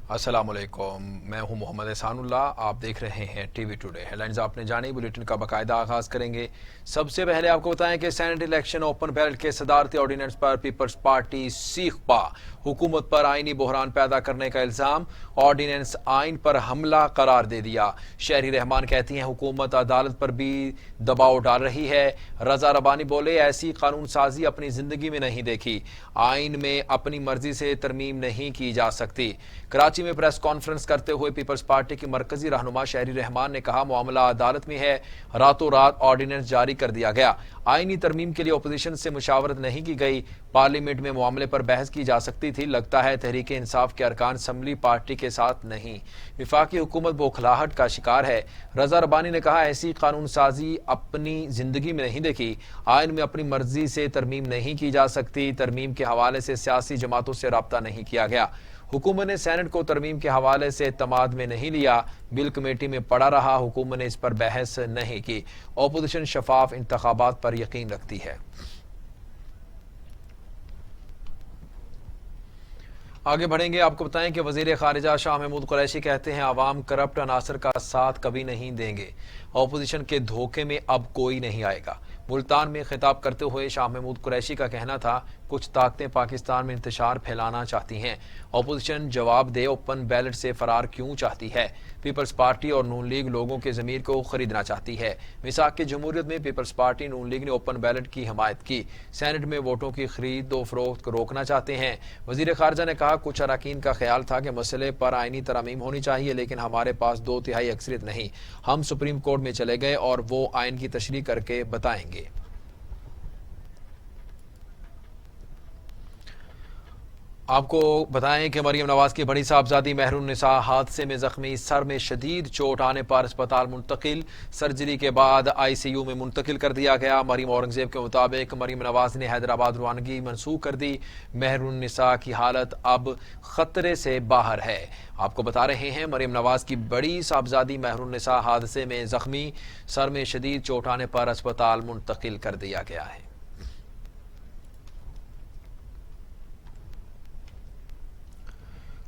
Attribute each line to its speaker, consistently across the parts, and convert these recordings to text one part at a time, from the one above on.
Speaker 1: अस्सलाम वालेकुम। मैं हूं मोहम्मद एहसान उल्लाह। आप देख रहे हैं टीवी टुडे। हेडलाइंस आपने जानी, बुलेटिन का बाकायदा आगाज करेंगे। सबसे पहले आपको बताएं कि सेनेट इलेक्शन ओपन बैलेट के सदारती ऑर्डिनेंस पर पीपल्स पार्टी सीख पा। हुकूमत पर आईनी बहरान पैदा करने का इल्जाम, ऑर्डिनेंस आइन पर हमला करार दे दिया। शहरी रहमान कहती हैं हुकूमत अदालत पर भी दबाव डाल रही है। रजा रबानी बोले ऐसी कानून साजी अपनी जिंदगी में नहीं देखी, आइन में अपनी मर्जी से तरमीम नहीं की जा सकती। कराची में प्रेस कॉन्फ्रेंस करते हुए पीपल्स पार्टी की मरकजी रहनुमा शहरी रहमान ने कहा मामला अदालत में है, रातों रात ऑर्डिनेंस जारी कर दिया गया। आईनी तरमीम के लिए अपोजिशन से मुशावरत नहीं की गई। पार्लियामेंट में मामले पर बहस की जा सकती थी। लगता है तहरीक इंसाफ के अरकान असम्बली पार्टी के साथ नहीं। विफाकी हुकूमत बौखलाहट का शिकार है। रजा रबानी ने कहा ऐसी कानून साजी अपनी जिंदगी में नहीं देखी, आइन में अपनी मर्जी से तरमीम नहीं की जा सकती। तरमीम के हवाले से सियासी जमातों से रब्ता नहीं किया गया। हुकूमत ने सेनेट को तरमीम के हवाले से इत्तमाद में नहीं लिया। बिल कमेटी में पड़ा रहा। हुकूमत ने इस पर बहस नहीं की। अपोजिशन शफाफ इंतखाबात पर यकीन रखती है। आगे बढ़ेंगे, आपको बताएं कि वजीर खारिजा शाह महमूद कुरैशी कहते हैं आवाम करप्ट अनासर का साथ कभी नहीं देंगे। अपोजिशन के धोखे में अब कोई नहीं आएगा। मुल्तान में खिताब करते हुए शाह महमूद कुरैशी का कहना था कुछ ताकतें पाकिस्तान में इंतशार फैलाना चाहती हैं। अपोजिशन जवाब दे ओपन बैलेट से फरार क्यों चाहती है। पीपल्स पार्टी और नून लीग लोगों के ज़मीर को खरीदना चाहती है। मिसाक की जमहूरियत में पीपल्स पार्टी नून लीग ने ओपन बैलेट की हिमायत की। सेनेट में वोटों की खरीद व फरोख्त को रोकना चाहते हैं। वजीर खारजा ने कहा कुछ अरकान का ख्याल था कि मसले पर आईनी तरमीम होनी चाहिए, लेकिन हमारे पास 2/3 अक्सरियत नहीं। हम सुप्रीम कोर्ट में चले गए और वो आइन की तशरीह करके बताएंगे। आपको बताएं कि मरियम नवाज की बड़ी साहबजादी महरुन्निसा हादसे में जख्मी, सर में शदीद चोट आने पर अस्पताल मुंतकिल। सर्जरी के बाद आईसीयू में मुंतकिल कर दिया गया। मरियम औरंगजेब के मुताबिक मरियम नवाज ने हैदराबाद रवानगी मनसूख कर दी। महरुन्निसा की हालत अब खतरे से बाहर है। आपको बता रहे हैं मरियम नवाज की बड़ी साहबजादी महरुन्निसा हादसे में जख्मी, सर में शदीद चोट आने पर अस्पताल मुंतकिल कर दिया गया है।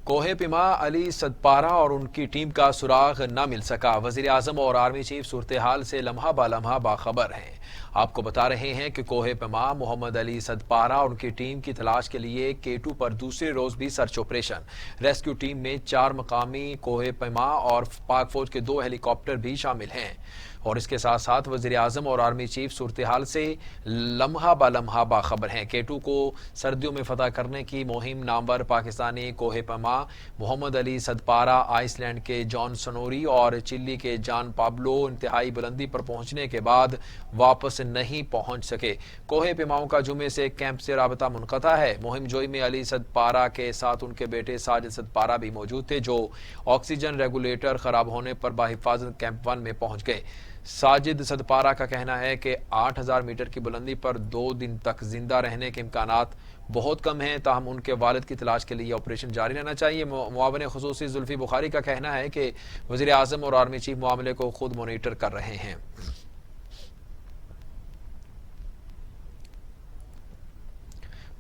Speaker 1: कोहे पिमा अली सदपारा और उनकी टीम का सुराग न मिल सका। वजीर आजम और आर्मी चीफ सूरत हाल से लम्हा बालम्हा बाखबर हैं। आपको बता रहे हैं कि कोहे पिमा मोहम्मद अली सदपारा और उनकी टीम की तलाश के लिए K2 पर दूसरे रोज भी सर्च ऑपरेशन। रेस्क्यू टीम में 4 मकामी कोहे पिमा और पाक फौज के 2 हेलीकॉप्टर भी शामिल हैं। और इसके साथ साथ वजीर आजम और आर्मी चीफ सूरत हाल से लम्हा बालम्हा बाखबर हैं। K2 को सर्दियों में फतह करने की मुहिम नामवर पाकिस्तानी कोहे पमा मोहम्मद अली सदपारा आइसलैंड के जॉन सनोरी और चिली के जान पाब्लो इंतहाई बुलंदी पर पहुंचने के बाद वापस नहीं पहुंच सके। कोहे पिमाओं का जुमे से कैंप से राबता मुनक़ता है। मुहिम जोई में अली सदपारा के साथ उनके बेटे साजिद सदपारा भी मौजूद थे, जो ऑक्सीजन रेगुलेटर खराब होने पर बाहिफाजत कैंप 1 में पहुंच गए। साजिद सदपारा का कहना है कि 8000 मीटर की बुलंदी पर 2 दिन तक जिंदा रहने के इम्कानात बहुत कम हैं, ताहम उनके वालिद की तलाश के लिए ऑपरेशन जारी रहना चाहिए। मुआविन खुसूसी जुल्फी बुखारी का कहना है कि वज़ीर आज़म और आर्मी चीफ मामले को खुद मॉनिटर कर रहे हैं।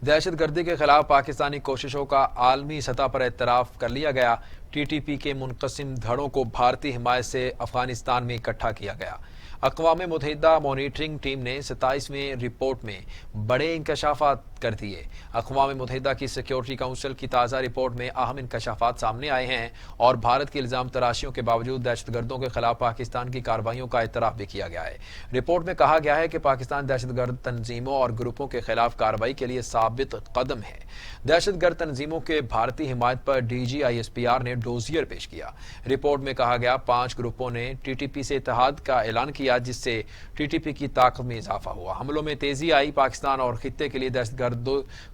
Speaker 1: दहशत गर्दी के खिलाफ पाकिस्तानी कोशिशों का आलमी सतह पर एतराफ़ कर लिया गया। TTP के मुनक़सिम धड़ों को भारतीय हिमायत से अफगानिस्तान में इकट्ठा किया गया। अक़वाम मुत्तहिदा मॉनिटरिंग टीम ने 27वें रिपोर्ट में बड़े इंकशाफात कर दिए। अक़वाम मुत्तहिदा की सिक्योरिटी काउंसिल की ताज़ा रिपोर्ट में अहम इंकशाफात सामने आए हैं और भारत की इल्ज़ाम तराशियों के बावजूद दहशतगर्दों के खिलाफ पाकिस्तान की कार्रवाइयों का एतराफ़ भी किया गया है। रिपोर्ट में कहा गया है कि पाकिस्तान दहशतगर्द तंजीमों और ग्रुपों के खिलाफ कार्रवाई के लिए साबित कदम है। दहशतगर्द तंजीमों के भारतीय हिमायत पर DG ISPR ने डोजियर पेश किया। रिपोर्ट में कहा गया 5 ग्रुपों ने TTP से इत्तेहाद का ऐलान किया, जिससे TTP की ताकत में इजाफा हुआ। हमलों में तेजी आई। पाकिस्तान और खित्ते के लिए दहशतगर्द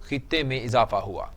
Speaker 1: खित्ते में इजाफा हुआ।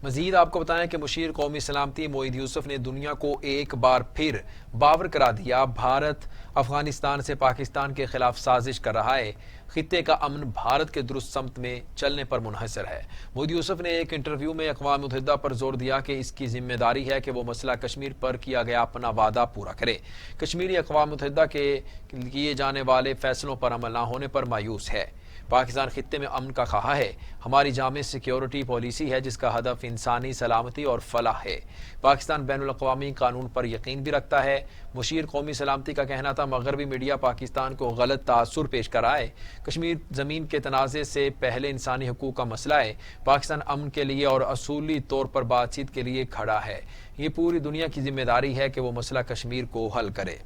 Speaker 1: मजीद आपको बताएं कि मुशीर कौमी सलामती मोईद यूसुफ ने दुनिया को एक बार फिर बावर करा दिया, भारत अफगानिस्तान से पाकिस्तान के खिलाफ साजिश कर रहा है। खित्ते का अमन भारत के दुरुस्त समत में चलने पर मुनहसर है। मोईद यूसुफ ने एक इंटरव्यू में अक़वाम मुत्तहिदा पर जोर दिया कि इसकी जिम्मेदारी है कि वो मसला कश्मीर पर किया गया अपना वादा पूरा करे। कश्मीरी अक़वाम मुत्तहिदा के किए जाने वाले फैसलों पर अमल न होने पर मायूस है। پاکستان خطے میں امن کا خواہاں ہے۔ ہماری جامع سیکیورٹی پالیسی ہے جس کا ہدف انسانی سلامتی اور فلاح ہے۔ پاکستان بین الاقوامی قانون پر یقین بھی رکھتا ہے۔ مشیر قومی سلامتی کا کہنا تھا مغربی میڈیا پاکستان کو غلط تاثر پیش کر رہا ہے۔ کشمیر زمین کے تنازع سے پہلے انسانی حقوق کا مسئلہ ہے۔ پاکستان امن کے لیے اور اصولی طور پر بات چیت کے لیے کھڑا ہے۔ یہ پوری دنیا کی ذمہ داری ہے کہ وہ مسئلہ کشمیر کو حل کرے۔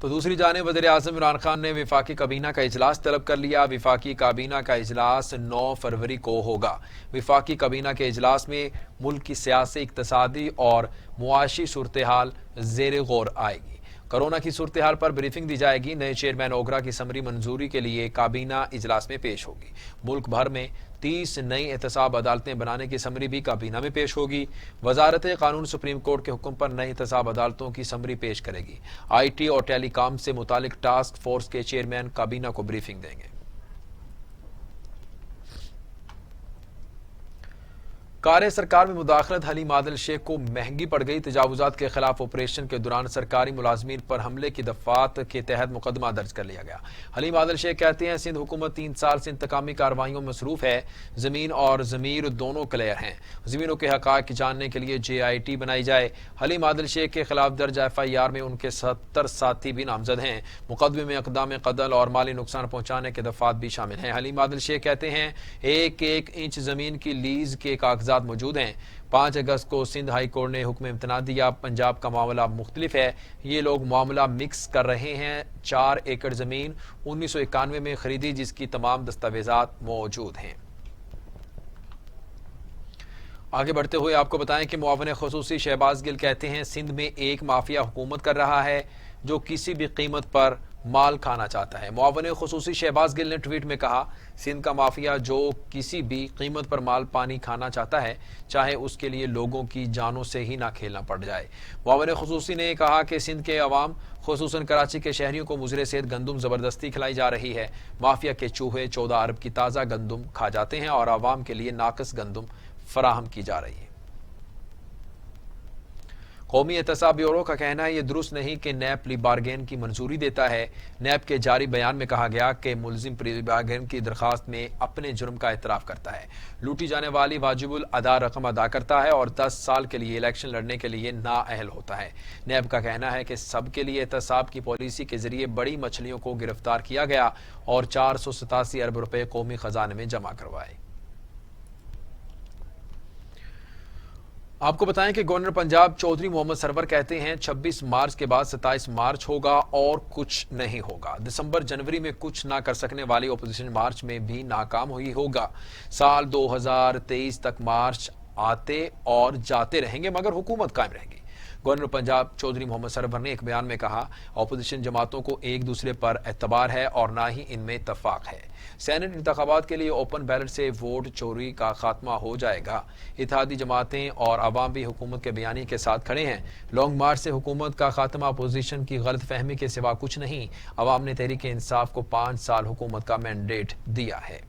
Speaker 1: تو دوسری جانب وزیر اعظم عمران خان نے وفاقی کابینہ کا اجلاس طلب کر لیا۔ وفاقی کابینہ کا اجلاس 9 فروری کو ہوگا۔ وفاقی کابینہ کے اجلاس میں ملک کی سیاسی، اقتصادی اور معاشی صورتحال زیر غور آئے گی۔ کرونا کی صورتحال پر بریفنگ دی جائے گی۔ نئے چیئرمین اوگرا کی سمری منظوری کے لیے کابینہ اجلاس میں پیش ہوگی۔ ملک بھر میں 30 نئی احتساب عدالتیں بنانے کی سمری بھی کابینہ میں پیش ہوگی۔ وزارت قانون سپریم کورٹ کے حکم پر نئی احتساب عدالتوں کی سمری پیش کرے گی۔ آئی ٹی اور ٹیلی کام سے متعلق ٹاسک فورس کے چیئرمین کابینہ کو بریفنگ دیں گے۔ کار سرکار میں مداخلت حلیم عادل شیخ کو مہنگی پڑ گئی۔ تجاوزات کے خلاف آپریشن کے دوران سرکاری ملازمین پر حملے کی دفعات کے تحت مقدمہ درج کر لیا گیا۔ حلیم عادل شیخ کہتے ہیں سندھ حکومت 3 سال سے انتقامی کارروائیوں میں مصروف ہے۔ زمین اور ضمیر دونوں کلیئر ہیں۔ زمینوں کے حقائق جاننے کے لیے JIT بنائی جائے۔ حلیم عادل شیخ کے خلاف درج FIR میں ان کے 70 ساتھی بھی نامزد ہیں۔ مقدمے میں اقدام قتل اور مالی نقصان پہنچانے کے دفعات بھی شامل ہیں۔ حلیم عادل شیخ کہتے ہیں 1 انچ زمین کی لیز کے کاغذات موجود ہیں۔ 5 اگست کو سندھ ہائی کورٹ نے حکم امتناع دیا۔ پنجاب کا معاملہ مختلف ہے۔ یہ لوگ معاملہ مکس کر رہے ہیں۔ 4 ایکڑ زمین 1991 میں خریدی جس کی تمام دستاویزات موجود ہیں۔ آگے بڑھتے ہوئے آپ کو بتائیں کہ معاون خصوصی شہباز گل کہتے ہیں سندھ میں ایک مافیا حکومت کر رہا ہے جو کسی بھی قیمت پر مال کھانا چاہتا ہے۔ معاون خصوصی شہباز گل نے ٹویٹ میں کہا سندھ کا مافیا جو کسی بھی قیمت پر مال پانی کھانا چاہتا ہے چاہے اس کے لیے لوگوں کی جانوں سے ہی نہ کھیلنا پڑ جائے۔ معاون خصوصی نے کہا کہ سندھ کے عوام خصوصاً کراچی کے شہریوں کو مضر صحت گندم زبردستی کھلائی جا رہی ہے۔ مافیا کے چوہے 14 ارب کی تازہ گندم کھا جاتے ہیں اور عوام کے لیے ناقص گندم فراہم کی جا رہی ہے۔ قومی احتساب بیورو کا کہنا ہے یہ درست نہیں کہ نیب پلی بارگین کی منظوری دیتا ہے۔ نیب کے جاری بیان میں کہا گیا کہ ملزم پلی بارگین کی درخواست میں اپنے جرم کا اعتراف کرتا ہے، لوٹی جانے والی واجب الادا رقم ادا کرتا ہے اور 10 سال کے لیے الیکشن لڑنے کے لیے نااہل ہوتا ہے۔ نیب کا کہنا ہے کہ سب کے لیے احتساب کی پالیسی کے ذریعے بڑی مچھلیوں کو گرفتار کیا گیا اور 487 ارب روپے قومی خزانے میں جمع کروائے۔ آپ کو بتائیں کہ گورنر پنجاب چودھری محمد سرور کہتے ہیں 26 مارچ کے بعد 27 مارچ ہوگا اور کچھ نہیں ہوگا۔ دسمبر جنوری میں کچھ نہ کر سکنے والی اپوزیشن مارچ میں بھی ناکام ہوئی ہوگا۔ سال 2023 تک مارچ آتے اور جاتے رہیں گے مگر حکومت قائم رہے گی۔ گورنر پنجاب چودھری محمد سرور نے ایک بیان میں کہا اپوزیشن جماعتوں کو ایک دوسرے پر اعتبار ہے اور نہ ہی ان میں اتفاق ہے۔ سینٹ انتخابات کے لیے اوپن بیلٹ سے ووٹ چوری کا خاتمہ ہو جائے گا۔ اتحادی جماعتیں اور عوام بھی حکومت کے بیانیے کے ساتھ کھڑے ہیں۔ لانگ مارچ سے حکومت کا خاتمہ اپوزیشن کی غلط فہمی کے سوا کچھ نہیں۔ عوام نے تحریک انصاف کو 5 سال حکومت کا مینڈیٹ دیا ہے۔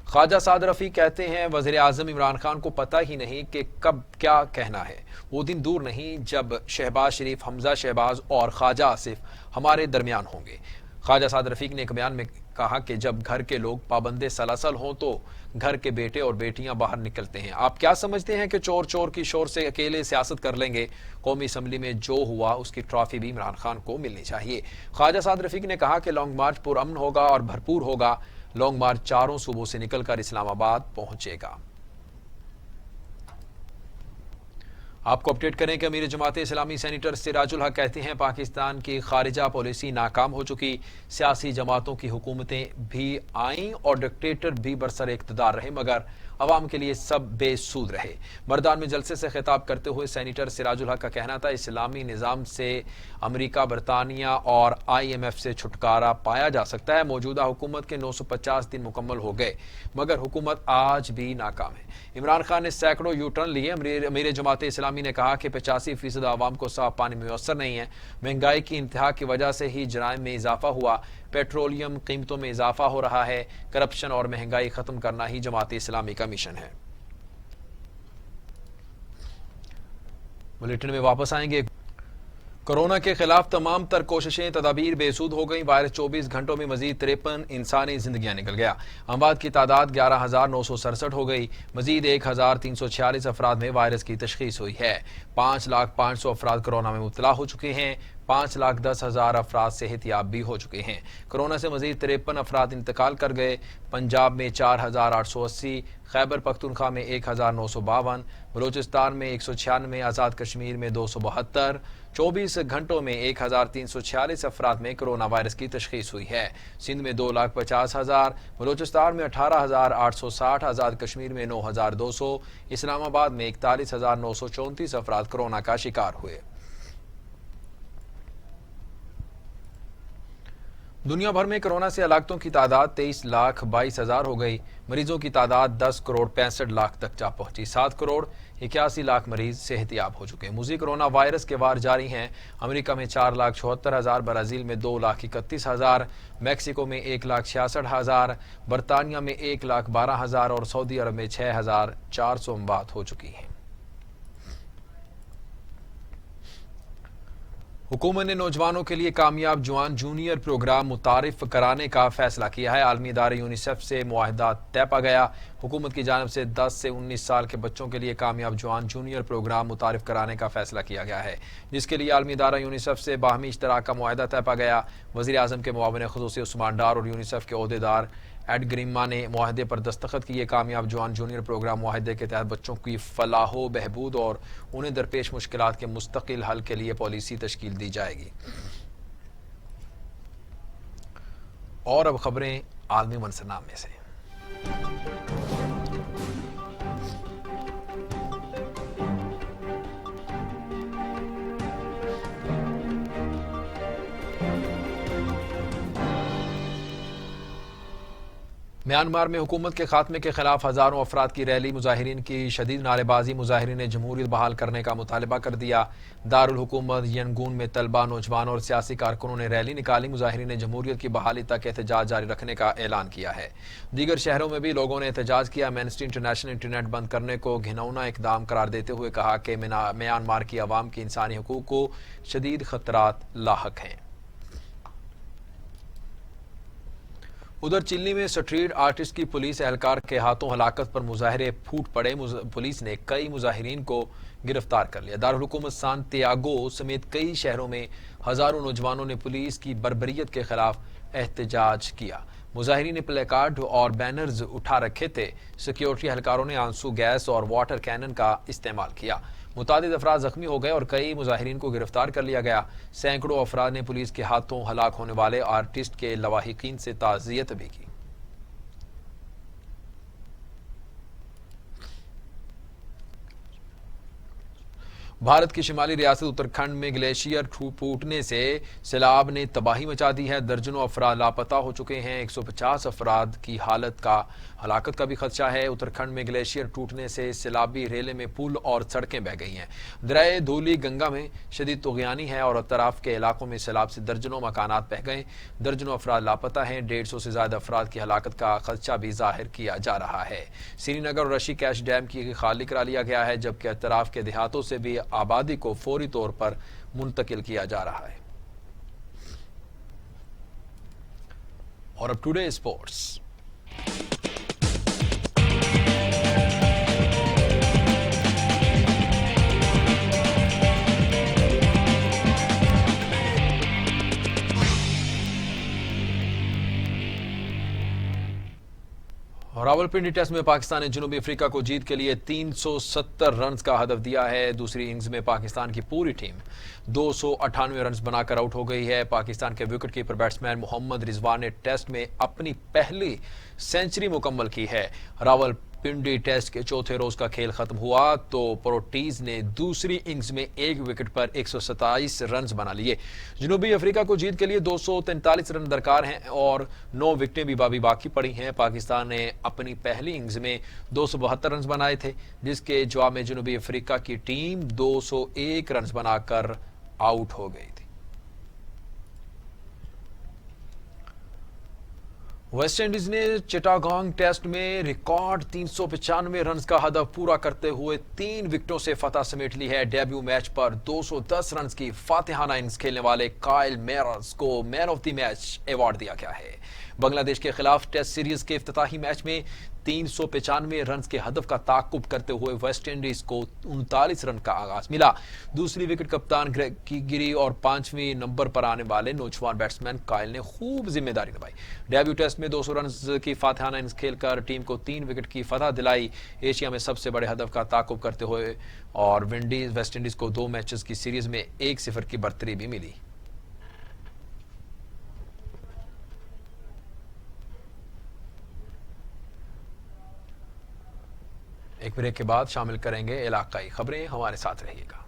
Speaker 1: خواجہ سعد رفیع کہتے ہیں وزیر اعظم عمران خان کو پتہ ہی نہیں کہ کب کیا کہنا ہے۔ وہ دن دور نہیں جب شہباز شریف، حمزہ شہباز اور خواجہ آصف ہمارے درمیان ہوں گے۔ خواجہ سعد رفیع نے ایک بیان میں کہا کہ جب گھر کے لوگ پابند سلاسل ہوں تو گھر کے بیٹے اور بیٹیاں باہر نکلتے ہیں۔ آپ کیا سمجھتے ہیں کہ چور کی شور سے اکیلے سیاست کر لیں گے؟ قومی اسمبلی میں جو ہوا اس کی ٹرافی بھی عمران خان کو ملنی چاہیے۔ خواجہ سعد رفیع نے کہا کہ لانگ مارچ پرامن ہوگا اور بھرپور ہوگا۔ لانگ مارچ چاروں صوبوں سے نکل کر اسلام آباد پہنچے گا۔ آپ کو اپڈیٹ کریں کہ امیر جماعت اسلامی سینیٹر سراج الحق کہتے ہیں پاکستان کی خارجہ پالیسی ناکام ہو چکی۔ سیاسی جماعتوں کی حکومتیں بھی آئیں اور ڈکٹیٹر بھی برسر اقتدار رہے مگر عوام کے لیے سب بے سود رہے۔ مردان میں جلسے سے خطاب کرتے ہوئے سینیٹر سراج الحق کا کہنا تھا اسلامی نظام سے امریکہ، برطانیہ اور IMF سے چھٹکارا پایا جا سکتا ہے۔ موجودہ حکومت کے 950 دن مکمل ہو گئے مگر حکومت آج بھی ناکام ہے۔ عمران خان نے سینکڑوں یو ٹرن لیے۔ امیر جماعت اسلامی نے کہا کہ 85% عوام کو صاف پانی میسر نہیں ہے۔ مہنگائی کی انتہا کی وجہ سے ہی جرائم میں اضافہ ہوا۔ پیٹرولیم قیمتوں میں اضافہ ہو رہا ہے۔ کرپشن اور مہنگائی ختم کرنا ہی جماعت اسلامی کا مشن ہے۔ بلیٹن میں واپس آئیں گے۔ कोरोना के खिलाफ तमाम तर कोशिशें तदाबीर बेसूद हो गई। वायरस 24 घंटों में मजीद 53 इंसानी जिंदगियां निकल गया। अमवात की तादाद 11,967 हो गई। मजीद 1,346 अफराद में वायरस की तशखीस हुई है। 5,05,100 अफराद कोरोना में मुब्तला हो चुके हैं। 5,10,000 अफराद सेहतियाब भी हो चुके हैं। कोरोना से मजीद 53 अफराद इंतकाल कर गए। पंजाब में 4,880, खैबर पख्तूनख्वा में 1,952, बलूचिस्तान में 196, आज़ाद कश्मीर में 272। 24 घंटों में 1,346 अफराद में कोरोना वायरस की तशखीस हुई है। सिंध में 2,50,000, बलूचिस्तान में 18,860, आज़ाद कश्मीर में 9,200, इस्लामाबाद में 41,934 अफराद कोरोना का शिकार हुए। दुनिया भर में कोरोना से हलाकतों की तादाद 23,22,000 हो गई। मरीजों की तादाद 10 करोड़ 65 लाख तक जा पहुंची। 7 करोड़ 81 लाख मरीज सेहतियाब हो चुके हैं। मज़ीद कोरोना वायरस के वार जारी हैं। अमेरिका में 4,74,000, ब्राज़ील में 2,31,000, मैक्सिको में 1,66,000, बरतानिया में 1,12,000 और सऊदी अरब में 6,400 अमवात हो चुकी हैं। हुकूमत ने नौजवानों के लिए कामयाब जवान जूनियर प्रोग्राम मुतारिफ कराने का फैसला किया है। आलमी इदारे यूनिसेफ से मुआहदा तय पा गया। हुकूमत की जानिब से 10 से 19 साल के बच्चों के लिए कामयाब जवान जूनियर प्रोग्राम मुतारिफ कराने का फैसला किया गया है, जिसके लिए आलमी इदारा यूनिसेफ से बाहमी इश्तराक का मुआहदा तय पा गया। वज़ीर आज़म के मुआविन ख़ुसूसी उस्मान डार और यूनिसेफ के ओहदेदार एड ग्रीमा ने मुआहदे पर दस्तखत किए। कामयाब जवान जूनियर प्रोग्राम मुआहदे के तहत बच्चों की फलाहो बहबूद और उन्हें दरपेश मुश्किलात के मुस्तकिल हल के लिए पॉलिसी तश्कील दी जाएगी। और अब खबरें आलमी मंसरनामे से। म्यांमार में हुकूमत के खात्मे के खिलाफ हजारों अफराद की रैली। मुजाहिरीन की शदीद नारेबाजी। मुजाहिरीन ने जमहूरियत बहाल करने का मुतालबा कर दिया। दारुल हुकूमत यंगून में तलबा, नौजवानों और सियासी कारकुनों ने रैली निकाली। मुजाहिरीन ने जमहूरियत की बहाली तक एहतजाज जारी रखने का ऐलान किया है। दीगर शहरों में भी लोगों ने एहतजाज किया। एमनेस्टी इंटरनेशनल इंटरनेट बंद करने को घिनौना इकदाम करार देते हुए कहा कि म्यांमार की आवाम की इंसानी हुकूक को शदीद खतरात लाहक हैं। उधर चिल्ली में स्ट्रीट आर्टिस्ट की पुलिस एहलकार के हाथों हलाकत पर मुजाहरे फूट पड़े। पुलिस ने कई मुजाहिरीन को गिरफ्तार कर लिया। दारुल हुकूमत सांतियागो समेत कई शहरों में हजारों नौजवानों ने पुलिस की बर्बरियत के खिलाफ एहतजाज किया। मुजाहिरीन ने प्ले कार्ड और बैनर्स उठा रखे थे। सिक्योरिटी एहलकारों ने आंसू गैस और वाटर कैनन का इस्तेमाल किया। मुतादिद अफराद जख्मी हो गए और कई मुजाहिरीन को गिरफ्तार कर लिया गया। सैकड़ों अफराद ने पुलिस के हाथों हलाक होने वाले आर्टिस्ट के लवाहिकीन से ताज़ियत भी की। भारत की शिमाली रियासत उत्तराखंड में ग्लेशियर फूटने से सैलाब ने तबाही मचा दी है। दर्जनों अफराद लापता हो चुके हैं। 150 अफराद की हलाकत का भी खदशा है। उत्तराखंड में ग्लेशियर टूटने से सैलाबी रेले में पुल और सड़कें बह गई हैं। दरियाए धूली गंगा में शदीद तुग़यानी है और अतराफ के इलाकों में सैलाब से दर्जनों मकानात बह गए। दर्जनों अफराद लापता हैं। 150 से ज्यादा अफराद की हलाकत का खदशा भी जाहिर किया जा रहा है। श्रीनगर और रशी कैश डैम की खाली करा लिया गया है, जबकि अतराफ के देहातों से भी आबादी को फौरी तौर पर मुंतकिल किया जा रहा है। और अब टुडे स्पोर्ट्स। रावलपिंडी टेस्ट में पाकिस्तान ने जनूबी अफ्रीका को जीत के लिए 370 रन का हदफ दिया है। दूसरी इनिंग्स में पाकिस्तान की पूरी टीम 298 रन बनाकर आउट हो गई है। पाकिस्तान के विकेटकीपर बैट्समैन मोहम्मद रिजवान ने टेस्ट में अपनी पहली सेंचुरी मुकम्मल की है। रावलपिंडी टेस्ट के चौथे रोज का खेल खत्म हुआ तो प्रोटीज ने दूसरी इनिंग्स में एक विकेट पर 127 रन बना लिए। जनूबी अफ्रीका को जीत के लिए 243 रन दरकार हैं और 9 विकेटें भी बाकी पड़ी हैं। पाकिस्तान ने अपनी पहली इनिंग्स में 272 रन बनाए थे, जिसके जवाब में जनूबी अफ्रीका की टीम 201 रन बनाकर आउट हो गई थी। वेस्ट इंडीज ने चिटागांग टेस्ट में रिकॉर्ड 395 रन का हदफ पूरा करते हुए 3 विकेटों से फतह समेट ली है। डेब्यू मैच पर 210 रन की फातिहाना इनिंग्स खेलने वाले काइल मेयर्स को man of the match award दिया गया है। बांग्लादेश के खिलाफ टेस्ट सीरीज के इफ्तिताही मैच में 395 रन के हदफ का ताकुब करते हुए वेस्ट इंडीज को 39 रन का आगाज मिला। दूसरी विकेट कप्तान ग्रेग की गिरी और 5वें नंबर पर आने वाले नौजवान बैट्समैन काइल ने खूब जिम्मेदारी निभाई। डेब्यू टेस्ट में 200 रन की फातिहाना इनिंग्स खेलकर टीम को 3 विकेट की फतह दिलाई। एशिया में सबसे बड़े हदफ का ताकुब करते हुए और वेस्ट इंडीज को 2 मैचेस की सीरीज में 1-0 की बढ़तरी भी मिली। एक ब्रेक के बाद शामिल करेंगे इलाकाई खबरें, हमारे साथ रहिएगा।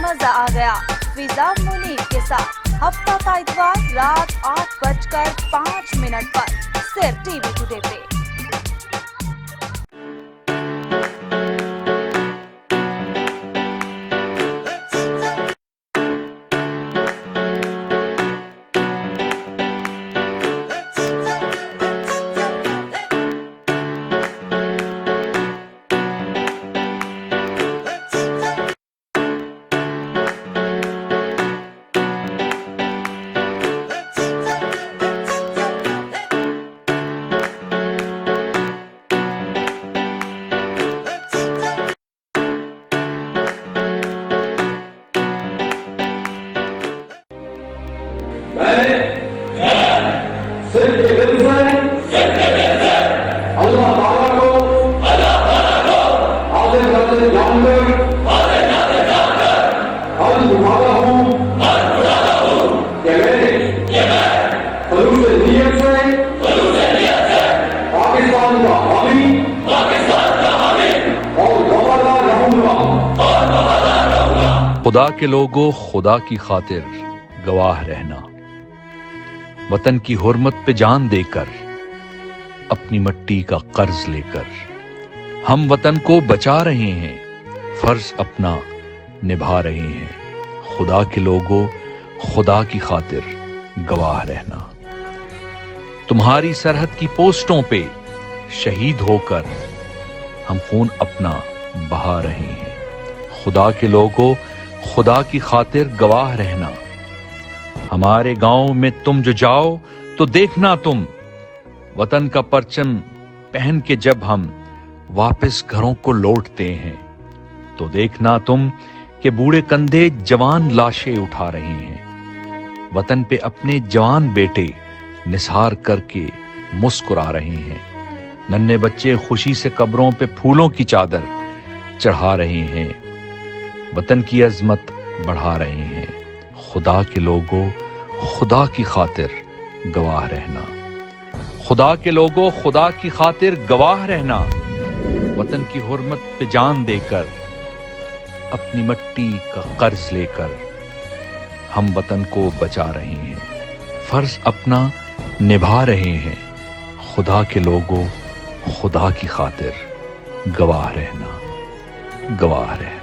Speaker 2: मजा आ गया फिजा मुनीर के साथ हफ्ता का इतवार रात 8:05 पर सिर्फ टीवी टुडे पे।
Speaker 3: खुदा के लोगों, खुदा की खातिर गवाह रहना, वतन की हुर्मत पे जान देकर, अपनी मिट्टी का कर्ज लेकर हम वतन को बचा रहे हैं, फर्ज अपना निभा रहे हैं। खुदा के लोगों, खुदा की खातिर गवाह रहना। तुम्हारी सरहद की पोस्टों पे शहीद होकर हम खून अपना बहा रहे हैं। खुदा के लोगों, खुदा की खातिर गवाह रहना। हमारे गांव में तुम जो जाओ तो देखना तुम, वतन का परचम पहन के जब हम वापस घरों को लौटते हैं, तो देखना तुम कि बूढ़े कंधे जवान लाशें उठा रहे हैं। वतन पे अपने जवान बेटे निसार करके मुस्कुरा रहे हैं। नन्हे बच्चे खुशी से कब्रों पे फूलों की चादर चढ़ा रहे हैं, वतन की अजमत बढ़ा रहे हैं। खुदा के लोगों, खुदा की खातिर गवाह रहना। खुदा के लोगों, खुदा की खातिर गवाह रहना। वतन की हुर्मत पे जान देकर, अपनी मिट्टी का कर्ज लेकर हम वतन को बचा रहे हैं, फर्ज अपना निभा रहे हैं। खुदा के लोगों, खुदा की खातिर गवाह रहना, गवाह रहना।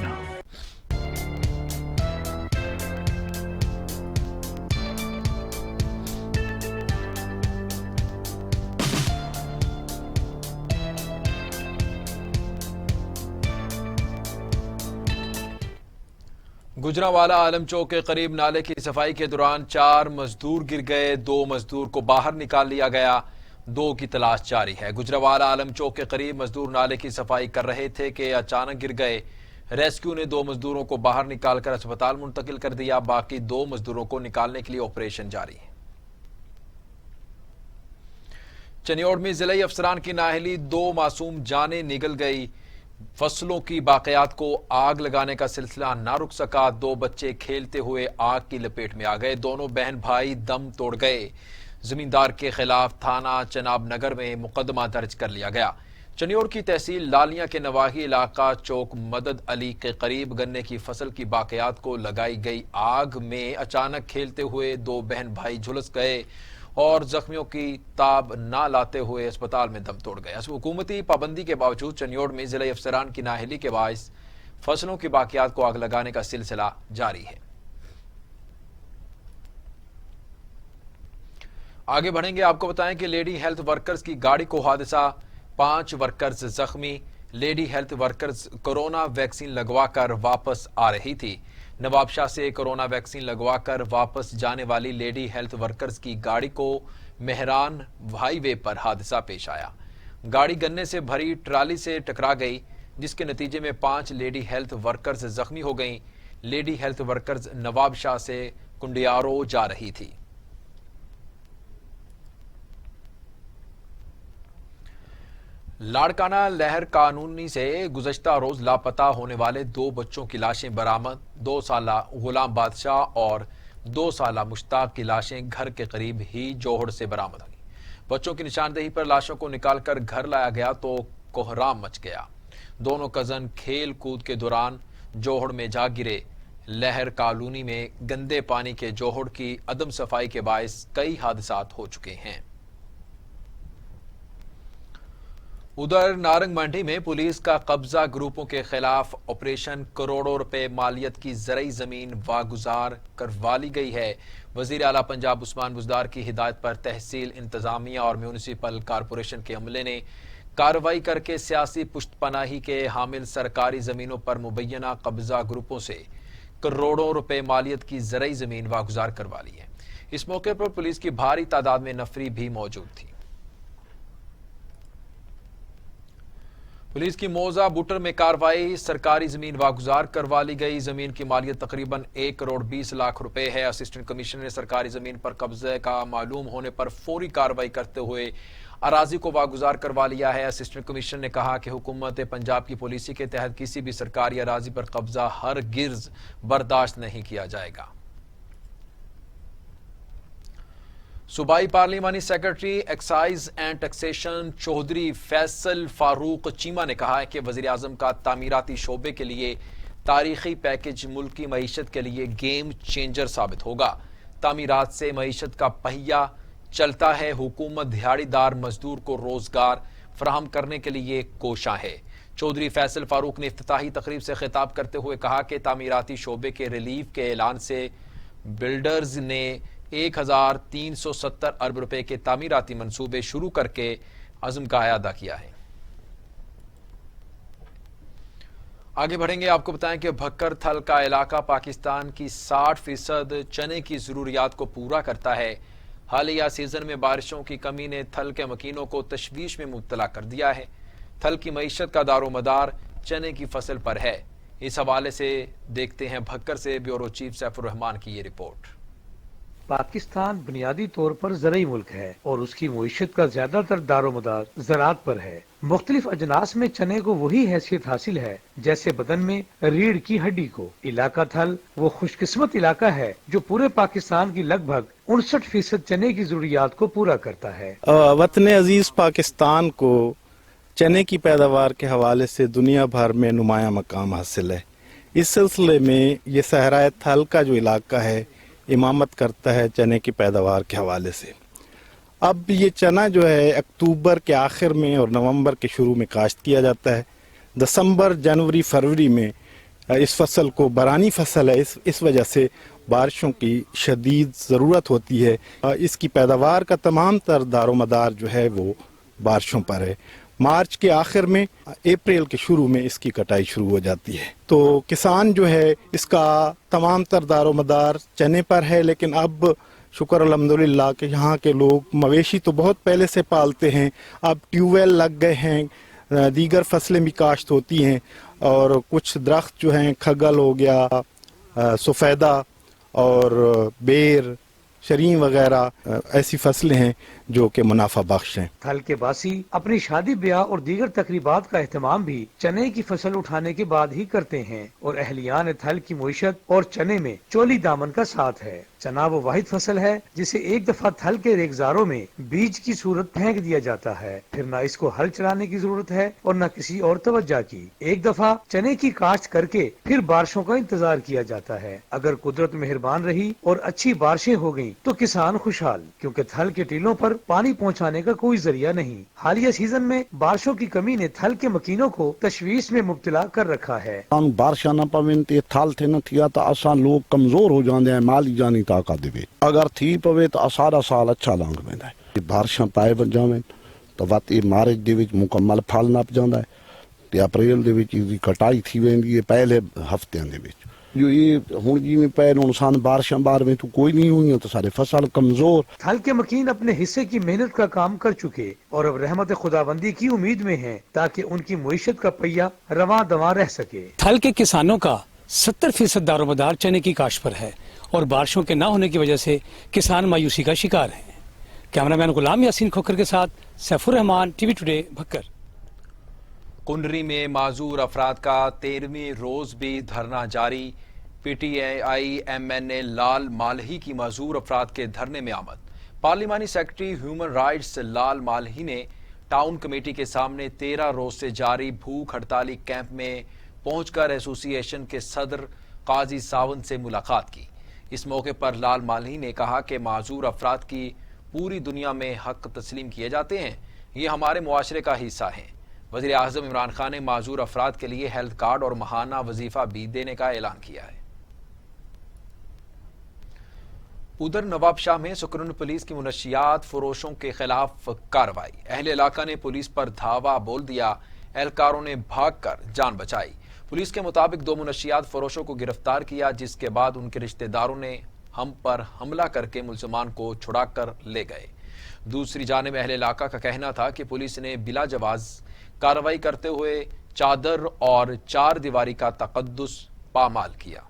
Speaker 1: गुजरांवाला आलम चौक के करीब नाले की सफाई के दौरान 4 मजदूर गिर गए। 2 मजदूर को बाहर निकाल लिया गया। 2 की तलाश जारी है। गुजरांवाला आलम चौक के करीब मजदूर नाले की सफाई कर रहे थे कि अचानक गिर गए। रेस्क्यू ने 2 मजदूरों को बाहर निकालकर अस्पताल मुंतकिल कर दिया। बाकी 2 मजदूरों को निकालने के लिए ऑपरेशन जारी है। चनियोड़ में जिले अफसरान की नाअहली 2 मासूम जानें निगल गई। फसलों की बाक़ियात को आग लगाने का सिलसिला ना रुक सका। 2 बच्चे खेलते हुए आग की लपेट में आ गए। दोनों बहन भाई दम तोड़ गए। जमींदार के खिलाफ थाना चनाब नगर में मुकदमा दर्ज कर लिया गया। चनियोड़ की तहसील लालियां के नवाही इलाका चौक मदद अली के करीब गन्ने की फसल की बाक़ियात को लगाई गई आग में अचानक खेलते हुए 2 बहन भाई झुलस गए और जख्मियों की ताब ना लाते हुए अस्पताल में दम तोड़ गए। हुकूमती पाबंदी के बावजूद चनियोड़ में जिले अफसरान की नाअहली के बायस फसलों की बाक़ियात को आग लगाने का सिलसिला जारी है। आगे बढ़ेंगे, आपको बताएं कि लेडी हेल्थ वर्कर्स की गाड़ी को हादसा। 5 वर्कर्स जख्मी। Lady health workers corona vaccine लगवाकर वापस आ रही थी। नवाबशाह से कोरोना वैक्सीन लगवाकर वापस जाने वाली लेडी हेल्थ वर्कर्स की गाड़ी को मेहरान हाईवे पर हादसा पेश आया। गाड़ी गन्ने से भरी ट्राली से टकरा गई, जिसके नतीजे में 5 लेडी हेल्थ वर्कर्स जख्मी हो गईं। लेडी हेल्थ वर्कर्स नवाबशाह से कुंडियारो जा रही थी। लाड़काना लहर कानूनी से गुज़श्ता रोज लापता होने वाले 2 बच्चों की लाशें बरामद। 2 साला गुलाम बादशाह और 2 साला मुश्ताक की लाशें घर के करीब ही जोहड़ से बरामद हुई। बच्चों की निशानदेही पर लाशों को निकालकर घर लाया गया तो कोहराम मच गया। दोनों कजन खेल कूद के दौरान जोहड़ में जा गिरे। लहर कॉलोनी में गंदे पानी के जोहड़ की अदम सफाई के बायस कई हादसात हो चुके हैं। उधर नारंग मंडी में पुलिस का कब्जा ग्रुपों के खिलाफ ऑपरेशन। करोड़ों रुपए मालियत की ज़रई जमीन वागुजार करवा ली गई है। वजीर आला पंजाब उस्मान बुज़दार की हिदायत पर तहसील इंतजामिया और म्यूनिसिपल कारपोरेशन के अमले ने कार्रवाई करके सियासी पुष्तपनाही के हामिल सरकारी जमीनों पर मुबैना कब्जा ग्रुपों से करोड़ों रुपए मालियत की ज़रई जमीन वागुजार करवा ली है। इस मौके पर पुलिस की भारी तादाद में नफरी भी मौजूद थी। पुलिस की मौजा बुटर में कार्रवाई। सरकारी जमीन वागुजार करवा ली गई। जमीन की मालियत तकरीबन 1 करोड़ 20 लाख रुपए है। असिस्टेंट कमिश्नर ने सरकारी जमीन पर कब्जे का मालूम होने पर फौरी कार्रवाई करते हुए अराजी को वागुजार करवा लिया है। असिस्टेंट कमिश्नर ने कहा कि हुकूमत पंजाब की पॉलिसी के तहत किसी भी सरकारी अराजी पर कब्जा हरगिज़ बर्दाश्त नहीं किया जाएगा। सूबाई पार्लिमानी secretary excise and taxation Chaudhry Faisal Farooq Cheema ने कहा है कि वजीर आजम का तामीराती शोबे के लिए तारीखी पैकेज मुल्की मईशत के लिए गेम चेंजर साबित होगा। तामीरात से मईशत का पहिया चलता है। हुकूमत दिहाड़ीदार मजदूर को रोजगार फराहम करने के लिए कोशां है। चौधरी फैसल फारूक ने इफ्तिताही तकरीब से खिताब करते हुए कहा कि तामीराती शोबे के रिलीफ के ऐलान से बिल्डर्स ने 1370 अरब रुपए के तामीराती मंसूबे शुरू करके अज़्म का अदा किया है। आगे बढ़ेंगे, आपको बताएं कि भक्कर थल का इलाका पाकिस्तान की 60% चने की जरूरियात को पूरा करता है। हालिया सीजन में बारिशों की कमी ने थल के मकीनों को तशवीश में मुब्तला कर दिया है। थल की मईशत का दारोमदार चने की फसल पर है। इस हवाले से देखते हैं भक्कर से ब्यूरो चीफ सैफुर रहमान की ये रिपोर्ट।
Speaker 4: पाकिस्तान बुनियादी तौर पर ज़रई मुल्क है और उसकी मईशत का ज्यादातर दारोमदार ज़राअत पर है। मुख्तलिफ अजनास में चने को वही हैसियत हासिल है जैसे बदन में रीढ़ की हड्डी को। इलाका थल वो खुशकिस्मत इलाका है जो पूरे पाकिस्तान की लगभग 59% चने की जरूरियात को पूरा करता है।
Speaker 5: वतन अजीज पाकिस्तान को चने की पैदावार के हवाले से दुनिया भर में नुमाया मकाम हासिल है। इस सिलसिले में ये सहराए थल का जो इलाका है इमामत करता है चने की पैदावार के हवाले से। अब ये चना जो है अक्टूबर के आखिर में और नवंबर के शुरू में काश्त किया जाता है। दिसंबर, जनवरी, फरवरी में इस फसल को बरानी फसल है, इस वजह से बारिशों की शदीद ज़रूरत होती है। इसकी पैदावार का तमाम तर दारोमदार जो है वो बारिशों पर है। मार्च के आखिर में अप्रैल के शुरू में इसकी कटाई शुरू हो जाती है। तो किसान जो है इसका तमाम तर दारोमदार चने पर है, लेकिन अब शुक्र अल्हम्दुलिल्लाह कि यहाँ के लोग मवेशी तो बहुत पहले से पालते हैं, अब ट्यूबवेल लग गए हैं, दीगर फसलें भी काश्त होती हैं और कुछ दरख्त जो हैं खगल हो गया, सफ़ेदा और बेर, शरीं वगैरह ऐसी फसलें हैं जो कि मुनाफा बख्श हैं।
Speaker 4: थल के बासी अपनी शादी ब्याह और दीगर तकरीबात का एहतमाम भी चने की फसल उठाने के बाद ही करते हैं और अहलियान थल की मुईशत और चने में चोली दामन का साथ है। चना वो वाहिद फसल है जिसे एक दफा थल के रेगजारों में बीज की सूरत फेंक दिया जाता है, फिर न इसको हल चलाने की जरूरत है और न किसी और तवज्जो की। एक दफा चने की काश्त करके फिर बारिशों का इंतजार किया जाता है। अगर कुदरत मेहरबान रही और अच्छी बारिशें हो गयी तो किसान खुशहाल, क्योंकि थल के टीलों पर पानी पहुंचाने का कोई जरिया नहीं। हालिया सीजन में बारिशों की कमी ने थल के मकीनों को तशवीश में मुब्तला कर रखा है।
Speaker 6: बारिश न पवे ते थल थे न थिया तो असा लोग कमजोर हो जाते हैं, माली जानी ताकत दे। अगर थी पवे तो सारा साल अच्छा लंघ पैंदा है। बारिश पाए बन जावे तो वत मार्च दे विच मुकम्मल फल नप जांदा है ते अप्रैल दे विच इसदी कटाई थी वेंदी है पहले हफ्तियां दे विच। जो ये हुण जिवें पैर नुकसान बारिशां बार में तो कोई नहीं हुई तो सारे फसल कमजोर।
Speaker 4: थल के मकीन अपने हिस्से की मेहनत का काम कर चुके और अब रहमत खुदाबंदी की उम्मीद में हैं ताकि उनकी मुईशत का पहिया रवां दवां रह सके।
Speaker 7: थल के किसानों का 70% दारोमदार चने की काश्त पर है और बारिशों के न होने की वजह से किसान मायूसी का शिकार हैं। कैमरामैन गुलाम यासीन खोखर के साथ सैफुर रहमान, टीवी टुडे, भक्कर।
Speaker 1: कुंडरी में माजूर अफराद का 13वें रोज भी धरना जारी। PTI MNA लाल मालही की माजूर अफराद के धरने में आमद। पार्लिमानी सेक्रेटरी ह्यूमन राइट्स लाल मालही ने टाउन कमेटी के सामने 13 रोज से जारी भूख हड़ताली कैंप में पहुंचकर एसोसिएशन के सदर काजी सावंत से मुलाकात की। इस मौके पर लाल मालही ने कहा कि माजूर अफराद की पूरी दुनिया में हक तस्लीम किए जाते हैं, ये हमारे मुआशरे का हिस्सा हैं। वज़ीर आज़म इमरान खान ने माजूर अफराद के लिए हेल्थ कार्ड और माहाना वजीफा भी देने का ऐलान किया है। उधर नवाबशाह में सुकरून पुलिस की मुनशियात फरोशों के खिलाफ कार्रवाई। अहले इलाका ने पुलिस पर धावा बोल दिया, एहलकारों ने भागकर जान बचाई। पुलिस के मुताबिक 2 मुनशियात फरोशों को गिरफ्तार किया, जिसके बाद उनके रिश्तेदारों ने हम पर हमला करके मुलजमान को छुड़ाकर ले गए। दूसरी जानिब अहले इलाका का कहना था कि पुलिस ने बिला जवाज कार्रवाई करते हुए चादर और 4 दीवारी का तकद्दुस पामाल किया।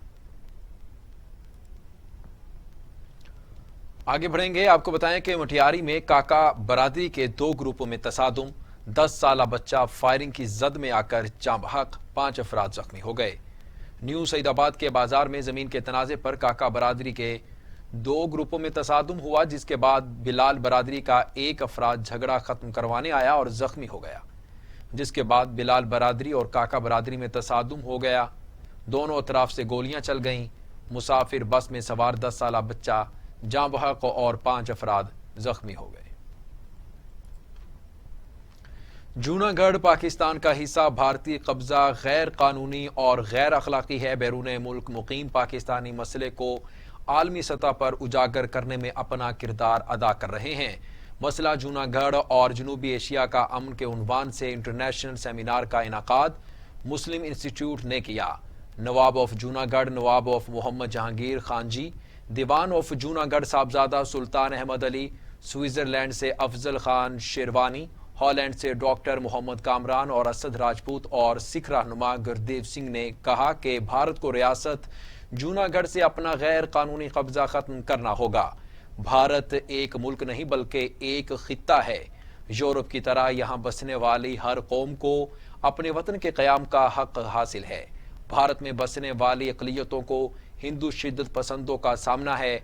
Speaker 1: आगे बढ़ेंगे, आपको बताएं कि मटियारी में काका बरादरी के 2 ग्रुपों में तसादुम। 10 साला बच्चा फायरिंग की जद में आकर जाँ बहक, 5 अफराद जख्मी हो गए। न्यू सईदाबाद के बाजार में जमीन के तनाजे पर काका बरादरी के 2 ग्रुपों में तसादुम हुआ, जिसके बाद बिलाल बरादरी का 1 अफराद झगड़ा खत्म करवाने आया और जख्मी हो गया, जिसके बाद बिलाल बरादरी और काका बरादरी में तसादुम हो गया। दोनों अतराफ से गोलियां चल गईं। मुसाफिर बस में सवार 10 साला बच्चा जाँ बहक और 5 अफराद जख्मी हो गए। जूनागढ़ पाकिस्तान का हिस्सा भारतीय कब्जा गैर कानूनी और गैर अखलाकी है। बैरून मुल्क मुकीम पाकिस्तानी मसले को आलमी सतह पर उजागर करने में अपना किरदार अदा कर रहे हैं। मसला जूनागढ़ और जनूबी एशिया का अमन के उन्वान से इंटरनेशनल सेमिनार का इनाकाद मुस्लिम इंस्टीट्यूट ने किया। Nawab of Junagadh Nawab of Mohammad Jahangir Khan ji, Diwan of Junagadh Sahabzada Sultan Ahmed Ali, Switzerland से अफजल खान शेरवानी, हॉलैंड से डॉक्टर मोहम्मद कामरान और असद राजपूत और सिख रहनुमा गुरदेव सिंह ने कहा कि भारत को रियासत जूनागढ़ से अपना गैर कानूनी कब्जा खत्म करना होगा। भारत एक मुल्क नहीं बल्कि एक खित्ता है। यूरोप की तरह यहाँ बसने वाली हर कौम को अपने वतन के क़याम का हक हासिल है। भारत में बसने वाली अक़लियतों को हिंदू शिद्दत पसंदों का सामना है।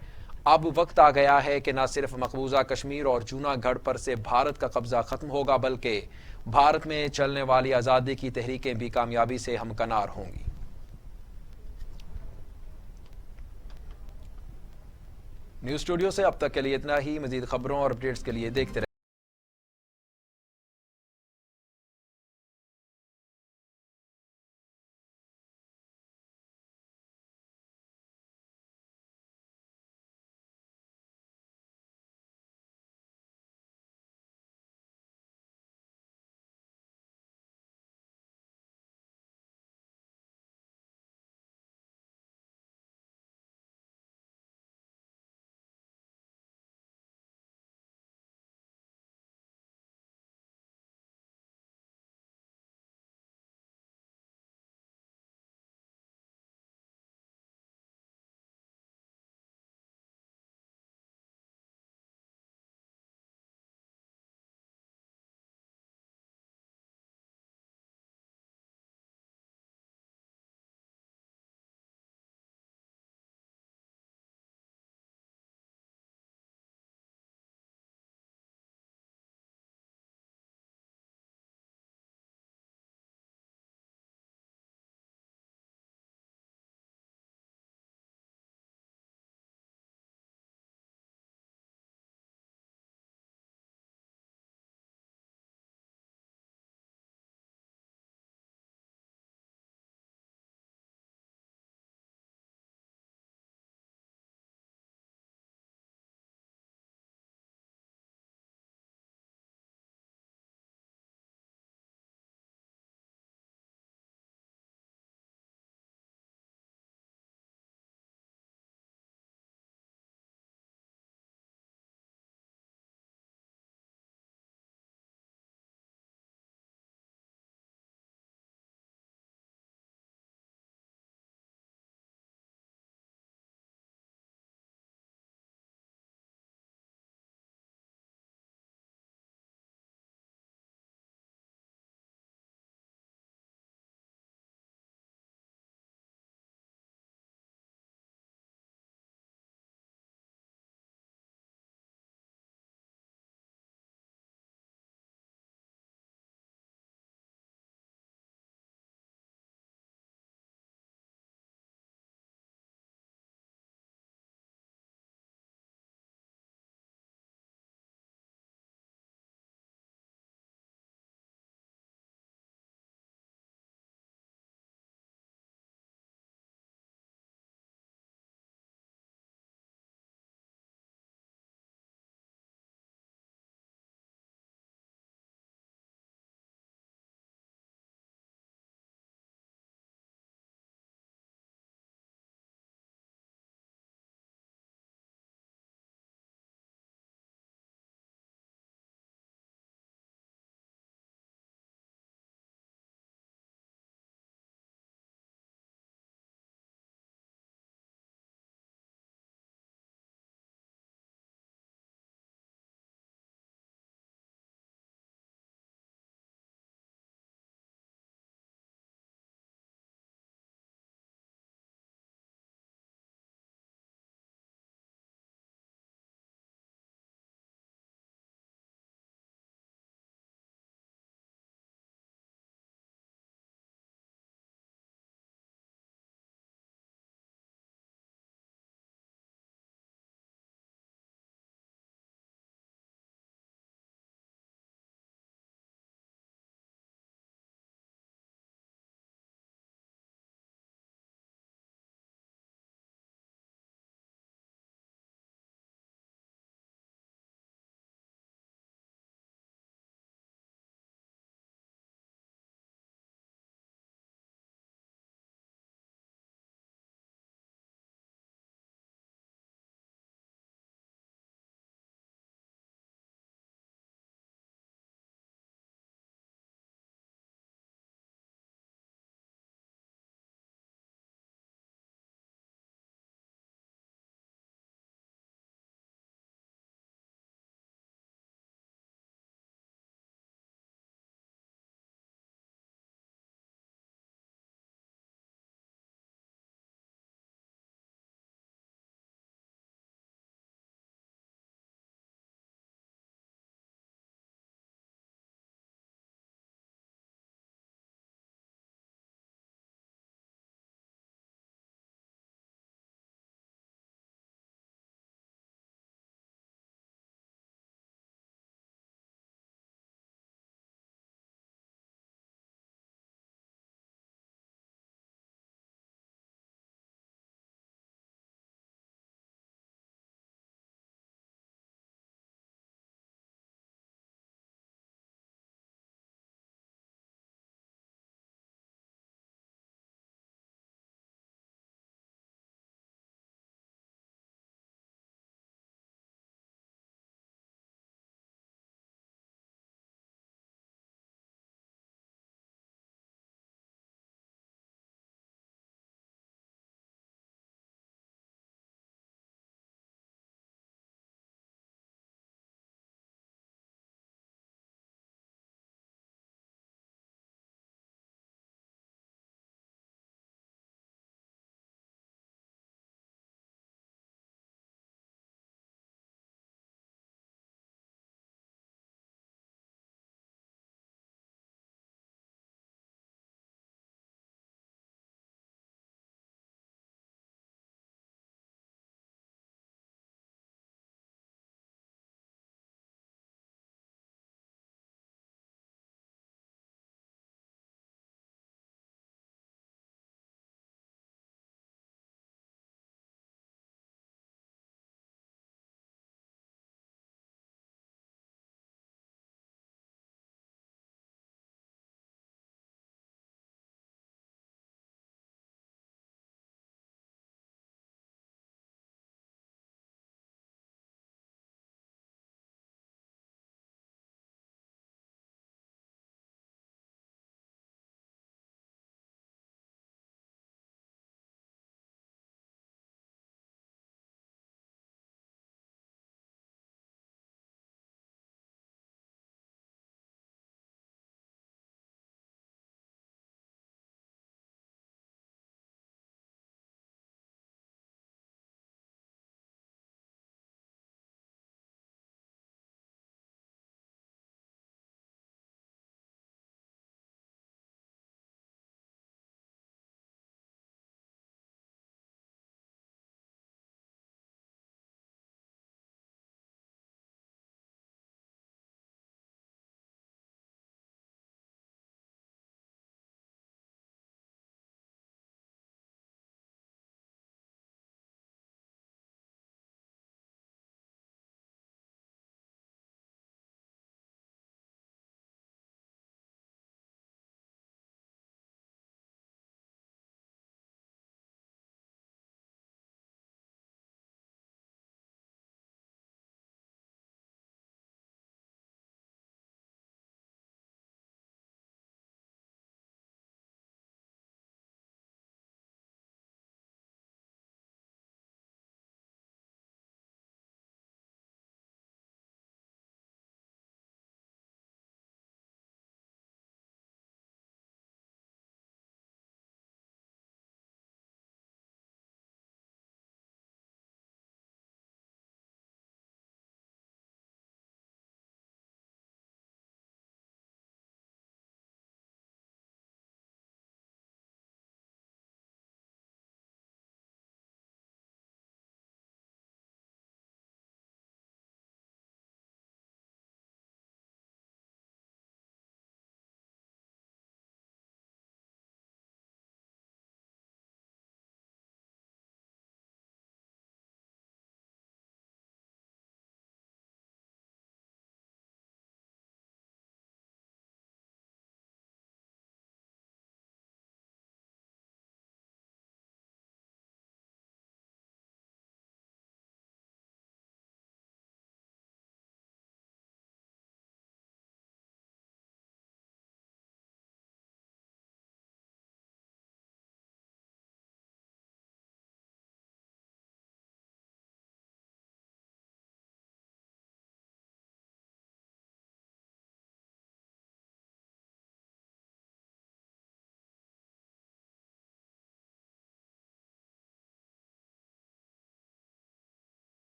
Speaker 1: अब वक्त आ गया है कि न सिर्फ मकबूजा कश्मीर और जूनागढ़ पर से भारत का कब्जा खत्म होगा, बल्कि भारत में चलने वाली आज़ादी की तहरीकें भी कामयाबी से हमकनार होंगी। न्यूज़ स्टूडियो से अब तक के लिए इतना ही। मज़ीद खबरों और अपडेट्स के लिए देखते